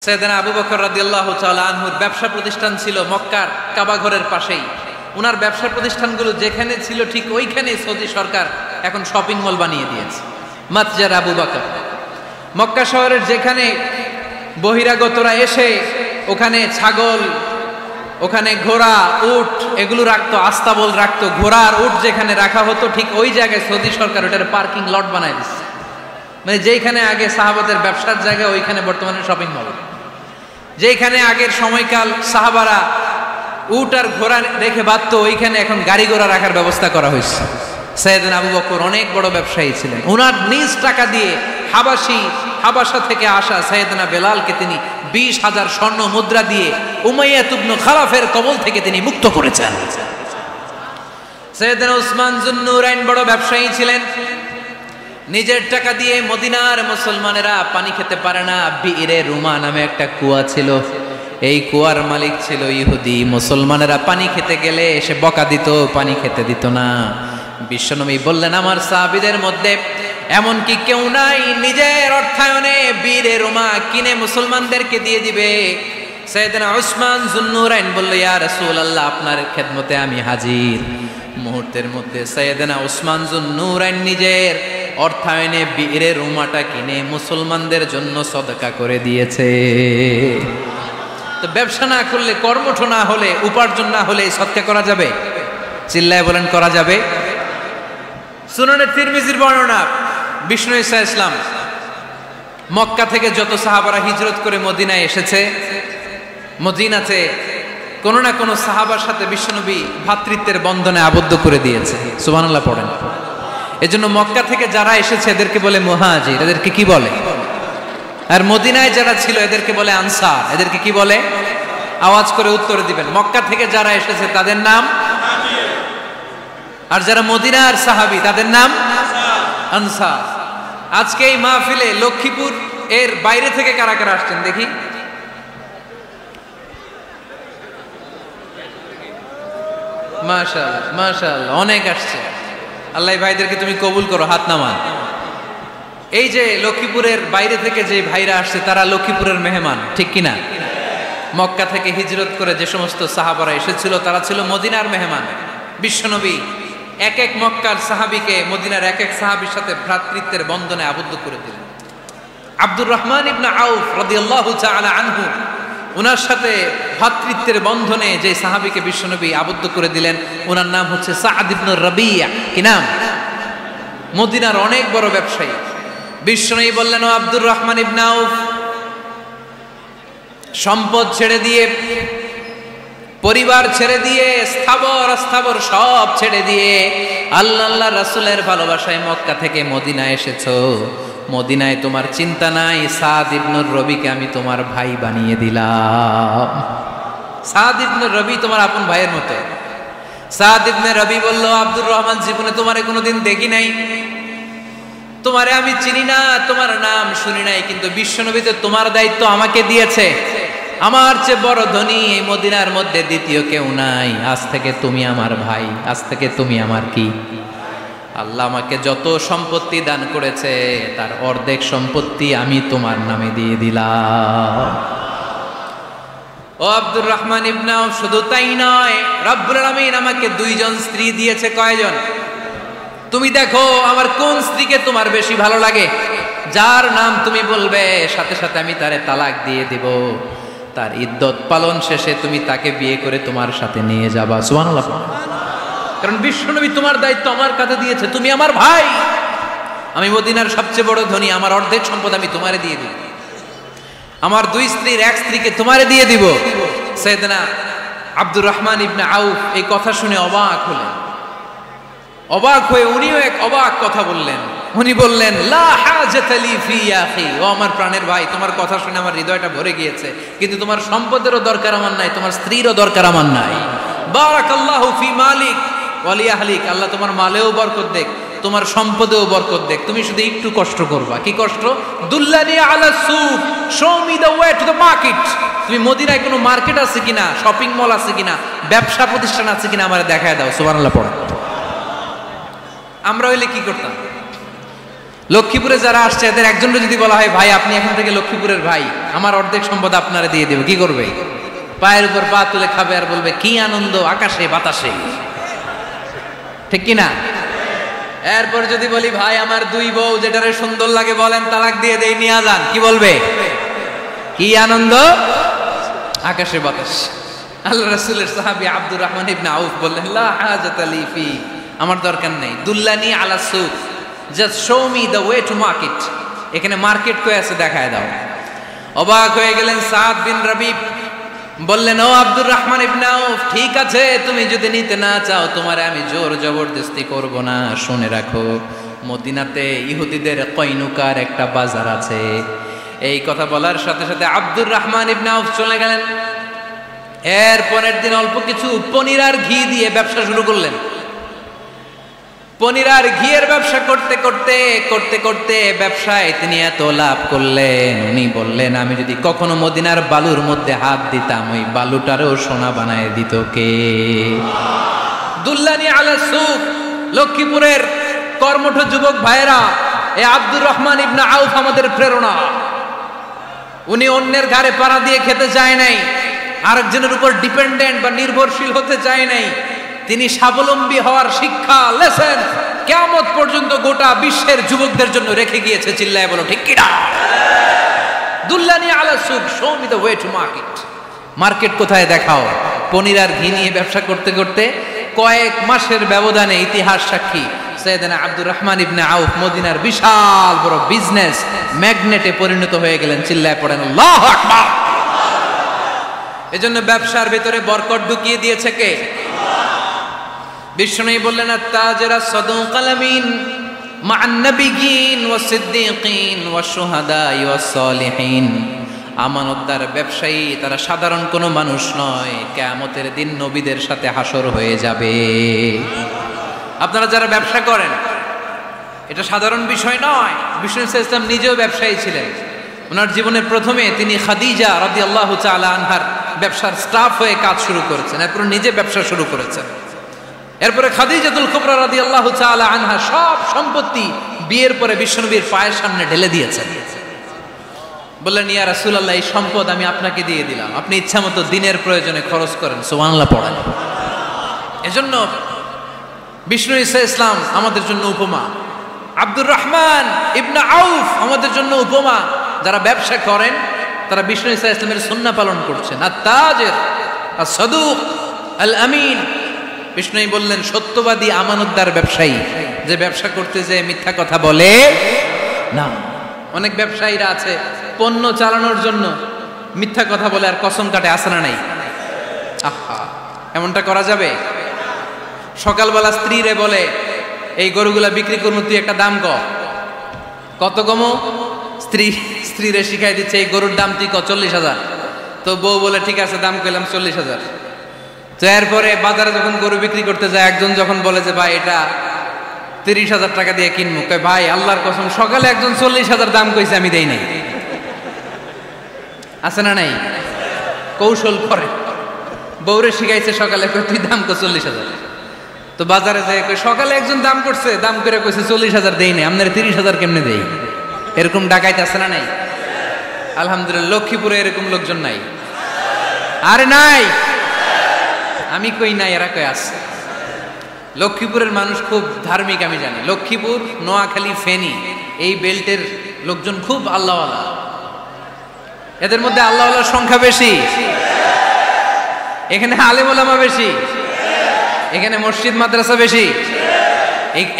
সাইয়েদনা আবু বকর রাদিয়াল্লাহু তাআলা আনহুর ব্যবসা প্রতিষ্ঠান ছিল মক্কার কাবা ঘরের পাশেই। উনার ব্যবসা প্রতিষ্ঠানগুলো যেখানে ছিল ঠিক ওইখানে সৌদি সরকার এখন শপিং মল বানিয়ে দিয়েছে। মাতজার আবু বকর মক্কা শহরের যেখানে বহিরাগতরা এসে ওখানে ছাগল, ওখানে ঘোড়া, উট এগুলো রাখতো, আস্তাবল রাখতো, ঘোড়া আর উট যেখানে রাখা হতো ঠিক ওই জায়গায় সৌদি সরকার ওটার পার্কিং লট বানায় দিচ্ছে। মানে যেখানে আগে সাহাবাদের ব্যবসার জায়গা ওইখানে বর্তমানে শপিং মল। যেখানে আগের সময়কাল সাহাবারা উট আর ঘোড়া রেখে বাঁধতো ওইখানে এখন গাড়ি ঘোড়া রাখার ব্যবস্থা করা হয়েছে। সাইয়েদনা আবু বকর অনেক বড় ব্যবসায়ী ছিলেন। ওনার নিজ টাকা দিয়ে হাবাসা থেকে আসা সাইয়েদনা বেলালকে তিনি 20,000 স্বর্ণ মুদ্রা দিয়ে উমাইয়া ইবনে খালাফের কবল থেকে তিনি মুক্ত করেছেন। সাইয়েদনা উসমান যুন্নুরাইন বড় ব্যবসায়ী ছিলেন। নিজের টাকা দিয়ে মদিনার মুসলমানেরা পানি খেতে পারে না, বিইরে রুমা নামে একটা কুয়া ছিল, এই কুয়ার মালিক ছিল ইহুদি। মুসলমানেরা পানি খেতে গেলে এসে বকা দিত, পানি খেতে দিত না। বিশ্বনবী বললেন, আমার সাহাবীদের মধ্যে এমন কি কেউ নাই নিজের অর্থায়নে বিইরে রুমা কিনে মুসলমানদেরকে দিয়ে দিবে? সাইয়েদনা উসমান যুন্নুরাইন বলল, ইয়া রাসূলুল্লাহ, আপনার খেদমতে আমি হাজির। মুহূর্তের মধ্যে সাইয়েদনা উসমান যুন্নুরাইন নিজের অর্থায়নে বিইরে রুমাটা কিনে মুসলমানদের জন্য সদকা করে দিয়েছে। তো ব্যবসা না করলে, কর্মঠ না হলে, উপার্জন না হলে সদকা করা যাবে? চিল্লায় বলেন, করা যাবে? সুনানে তিরমিজির বর্ণনা, বিষ্ণু ঈসা ইসলাম মক্কা থেকে যত সাহাবারা হিজরত করে মদিনায় এসেছে, মদিনাতে কোন না কোন সাহাবার সাথে বিশ্বনবী ভ্রাতৃত্বের বন্ধনে আবদ্ধ করে দিয়েছে। সুবহানাল্লাহ পড়েন। এজন্য মক্কা থেকে যারা এসেছে এদেরকে বলে মুহাজির, এদেরকে কি বলে? আর মদিনায় যারা ছিল এদেরকে বলে আনসার, এদেরকে কি বলে? আওয়াজ করে উত্তর দিবেন। মক্কা থেকে যারা এসেছে তাদের নাম, আর যারা মদিনার সাহাবী তাদের নাম আনসার। আজকে এই মাহফিলে লক্ষ্মীপুর এর বাইরে থেকে কারা কারা আসছেন দেখি? মাশাআল্লাহ, মাশাআল্লাহ, অনেক আসছে। আল্লাহ ভাইদেরকে তুমি কবুল করো, হাত নামান। এই যে লক্ষ্মীপুরের বাইরে থেকে যে ভাইরা আসছে তারা লক্ষ্মীপুরের মেহমান, ঠিক কিনা? মক্কা থেকে হিজরত করে যে সমস্ত সাহাবারা এসেছিল তারা ছিল মদিনার মেহমান। বিশ্বনবী এক এক মক্কার সাহাবীকে মদিনার এক এক সাহাবীর সাথে ভ্রাতৃত্বের বন্ধনে আবদ্ধ করে দিলেন। আব্দুর রহমান ইবনে আউফ রাদিয়াল্লাহু তাআলা আনহু, ওনার সাথে ভ্রাতৃত্বের বন্ধনে যে সাহাবীকে বিশ্বনবী আবদ্ধ করে দিলেন ওনার নাম হচ্ছে সাদ ইবনে রাবিয়া। কি নাম? মদিনার অনেক বড় ব্যবসায়ী। বিশ্বনবী বললেন, ও আব্দুর রহমান ইবনে আউফ, সম্পদ ছেড়ে দিয়ে, পরিবার ছেড়ে দিয়ে, স্থাবর অস্থাবর সব ছেড়ে দিয়ে আল্লাহ রাসূলের ভালোবাসায় মক্কা থেকে মদিনায় এসেছো। মদিনায় তোমার চিন্তা নাই, সাদ ইবনে রবিকে আমি তোমার ভাই বানিয়ে দিলাম। সাদ ইবনে রবি তোমার আপন ভাইয়ের মতো। সাদ ইবনে রবি বলল, আব্দুর রহমান, জীবনে তোমারে কোনোদিন দেখি নাই, তোমারে আমি চিনি না, তোমার নাম শুনি নাই, কিন্তু বিশ্বনবীতে তোমার দায়িত্ব আমাকে দিয়েছে। আমার চেয়ে বড় ধনী এই মদিনার মধ্যে দ্বিতীয় কেউ নাই। আজ থেকে তুমি আমার ভাই, আজ থেকে তুমি আমার কি? আল্লাহ আমাকে যত সম্পত্তি দান করেছে তার অর্ধেক সম্পত্তি আমি তোমার নামে দিয়ে দিলাম। ও আব্দুর রহমান ইবনে আউফ, শুধু তাই নয়, রব্বুল আলামিন আমাকে 2 জন স্ত্রী দিয়েছে। কয়জন? তুমি দেখো আমার কোন স্ত্রীকে তোমার বেশি ভালো লাগে, যার নাম তুমি বলবে সাথে সাথে আমি তারে তালাক দিয়ে দেব। তার ইদ্যত পালন শেষে তুমি তাকে বিয়ে করে তোমার সাথে নিয়ে যাবা। সুবহানাল্লাহ। কারণ বিশ্বনবী তোমার দায়িত্ব আমার কাছে দিয়েছে, তুমি আমার ভাই, আমি মদিনার সবচেয়ে বড় ধনী, আমার অর্ধেক সম্পদ আমি তোমারে দিয়ে দিব, আমার 2 স্ত্রীর 1 স্ত্রীকে তোমারে দিয়ে দিব। সাইয়েদনা আব্দুর রহমান ইবনে আউফ এই কথা শুনে অবাক হলেন। অবাক হয়ে উনিও এক অবাক কথা বললেন। উনি বললেন, লা হাজাতা লি ফি ইয়া আখি, ও আমার প্রাণের ভাই, তোমার কথা শুনে আমার হৃদয়টা ভরে গিয়েছে, কিন্তু তোমার সম্পদেরও দরকার আমার নাই, তোমার স্ত্রীরও দরকার আমার নাই। বারাকাল্লাহু ফি মালিক ওয়া লি আহলিক, আল্লাহ তোমার মালেও বরকত দেখ, তোমার সম্পদেও বরকত দেখ। তুমি শুধু একটু কষ্ট করবা। কি কষ্ট? দুল্লানি আলা সুক, show me the way to the market. তুমি মদিনায় কোনো মার্কেট আছে কিনা, শপিং মল আছে কিনা, ব্যবসা প্রতিষ্ঠান আছে কিনা আমারে দেখায় দাও। সুবহানাল্লাহ পড়ো। আমরা হইলে কি করতাম? লক্ষ্মীপুরে যারা আসছে এদের একজনকে যদি বলা হয় ভাই আপনি এখান থেকে লক্ষ্মীপুরের ভাই, আমার অর্ধেক সম্পদ আপনারা দিয়ে দেব, কি করবে? পায়ের উপর পা তুলে খাবে আর বলবে কি আনন্দ আকাশে বাতাসে, ঠিক কিনা? এরপর যদি বলি ভাই আমার দুই বউ যেটারে সুন্দর লাগে বলেন তালাক দিয়ে দেই, নিয়ে যান, কি বলবে? কি আনন্দ আকাশে বাতাস। আল্লাহ রাসূলের সাহাবী আব্দুর রহমান ইবনে আউফ বললেন লা হাজাতা লি ফি, আমার দরকার নেই, দুল্লানি আলা সুক, just show me the way to market, এখানে মার্কেট কই আছে দেখায় দাও। অবাক হয়ে গেলেন সাদ বিন রবি, বললেন ও আব্দুর রহমান ইবনে আউফ ঠিক আছে, তুমি যদি নিতে না চাও তোমারে আমি জোর জবরদস্তি করব না, শুনে রাখো মদিনাতে ইহুদিদের কয়নুকার একটা বাজার আছে। এই কথা বলার সাথে সাথে আব্দুর রহমান ইবনে আউফ চলে গেলেন। এর পরের দিন অল্প কিছু পনির আর ঘি দিয়ে ব্যবসা শুরু করলেন। পনির আর ঘিয়ের ব্যবসা করতে করতে করতে করতে ব্যবসায় তিনি এত লাভ করলেন, উনি বললেন আমি যদি কখনো মদিনার বালুর মধ্যে হাত দিতাম ওই বালুটারও সোনা বানায় দিত কে? দুল্লানি আলা সুক। লক্ষ্মীপুরের কর্মঠ যুবক ভাইরা, এ আব্দুর রহমান ইবনে আউফ আমাদের প্রেরণা। উনি অন্যের ঘাড়ে পাড়া দিয়ে খেতে চায় নাই, আরেকজনের উপর ডিপেন্ডেন্ট বা নির্ভরশীল হতে চায় নাই। তিনি স্বাবলম্বী হওয়ার শিক্ষা লেসেন কিয়ামত পর্যন্ত গোটা বিশ্বের যুবকদের জন্য রেখে গিয়েছে। চিল্লায় বলো ঠিক কিনা? দুল্লানি আলা সুক, show me the way to market. Market কোথায় দেখাও। পনির আর ঘি নিয়ে ব্যবসা করতে করতে কয়েক মাসের ব্যবধানে ইতিহাস সাক্ষী সাইয়েদনা আব্দুর রহমান ইবনে আউফ মদিনার বিশাল বড় বিজনেস ম্যাগনেটে পরিণত হয়ে গেলেন। চিল্লায় পড়েন আল্লাহু আকবার। এজন্য ব্যবসার ভিতরে বরকত ঢুকিয়ে দিয়েছে কে? বিষ্ণু বললেন আত-তাজিরা সাদুকাল আমিন মা'আন নাবিয়্যিন ওয়াস সিদ্দীকিন ওয়াস শুহাদা'i ওয়াস সালিহিন। আমানতদার ব্যবসায়ী তারা সাধারণ কোনো মানুষ নয়, কিয়ামতের দিন নবীদের সাথে হাসর হয়ে যাবে। আপনারা যারা ব্যবসা করেন এটা সাধারণ বিষয় নয়। বিষ্ণু ইসলাম নিজেও ব্যবসায়ী ছিলেন। ওনার জীবনের প্রথমে তিনি খাদিজা রাদিয়াল্লাহু তাআলা আনহার ব্যবসার স্টাফ হয়ে কাজ শুরু করেছেন, এরপর নিজে ব্যবসা শুরু করেছেন। এরপরে খাদিজাতুল কুবরা রাদিয়াল্লাহু তাআলা আনহা সব সম্পত্তি বিয়ের পরে বিশ্বনবীর পায়ের সামনে ঢেলে দিয়েছেন। বললেন ইয়া রাসূলুল্লাহ এই সম্পদ আমি আপনাকে দিয়ে দিলাম, আপনি ইচ্ছামতো দিনের প্রয়োজনে খরচ করেন। সুবহানাল্লাহ পড়েন। এজন্য বিষ্ণু ইসলাম আমাদের জন্য উপমা, আব্দুর রহমান ইবনে আউফ আমাদের জন্য উপমা। যারা ব্যবসা করেন তারা বিষ্ণু ইসলামের সুন্নাহ পালন করছেন। আত-তাজির আস-সাদুক আল আমিন। বিষ্ণু বললেন সত্যবাদী আমানতদার ব্যবসায়ী, যে ব্যবসা করতে যে মিথ্যা কথা বলে না। অনেক ব্যবসায়ীরা আছে পণ্য চালানোর জন্য মিথ্যা কথা বলে আর কসম কাটে, আছে না নাই? আহা, এমনটা করা যাবে? সকালবেলা স্ত্রীরে বলে এই গরুগুলা বিক্রি করবো, তুই একটা দাম কত কমো? স্ত্রীরে শিখাই দিচ্ছে এই গরুর দাম তুই 40,000। তো বউ বলে ঠিক আছে দাম কইলাম 40,000। তো এরপরে বাজারে যখন গরু বিক্রি করতে যায় একজন যখন বলে যে ভাই এটা 30,000 টাকা দিয়ে কিনবো, কয় ভাই আল্লাহর কসম সকালে একজন 40,000 দাম কইছে আমি দেই নাই। আছে না নাই? কৌশল করে বউরে শিখাইছে সকালে তুই দাম কর 40,000। তো বাজারে যায় সকালে একজন দাম করছে, দাম করে কইছে 40,000 দেই নাই, আপনার 30,000 কেমনে দেই? এরকম ডাকাইত আছে না নাই? আলহামদুলিল্লাহ লক্ষ্মীপুরে এরকম লোকজন নাই। আরে নাই, আমি কই নাই, এরা কই আছে। লক্ষ্মীপুরের মানুষ খুব ধার্মিক আমি জানি। লক্ষ্মীপুর, নোয়াখালী, ফেনী এই বেল্টের লোকজন খুব আল্লাহওয়ালা। এদের মধ্যে আল্লাহওয়ালার সংখ্যা বেশি, এখানে আলেম ওলামা বেশি, এখানে মসজিদ মাদ্রাসা বেশি।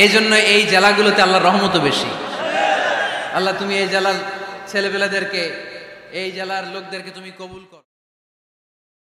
এই জন্য এই জেলাগুলোতে আল্লাহর রহমতও বেশি। আল্লাহ তুমি এই জেলার ছেলেপেলেদেরকে, এই জেলার লোকদেরকে তুমি কবুল করো।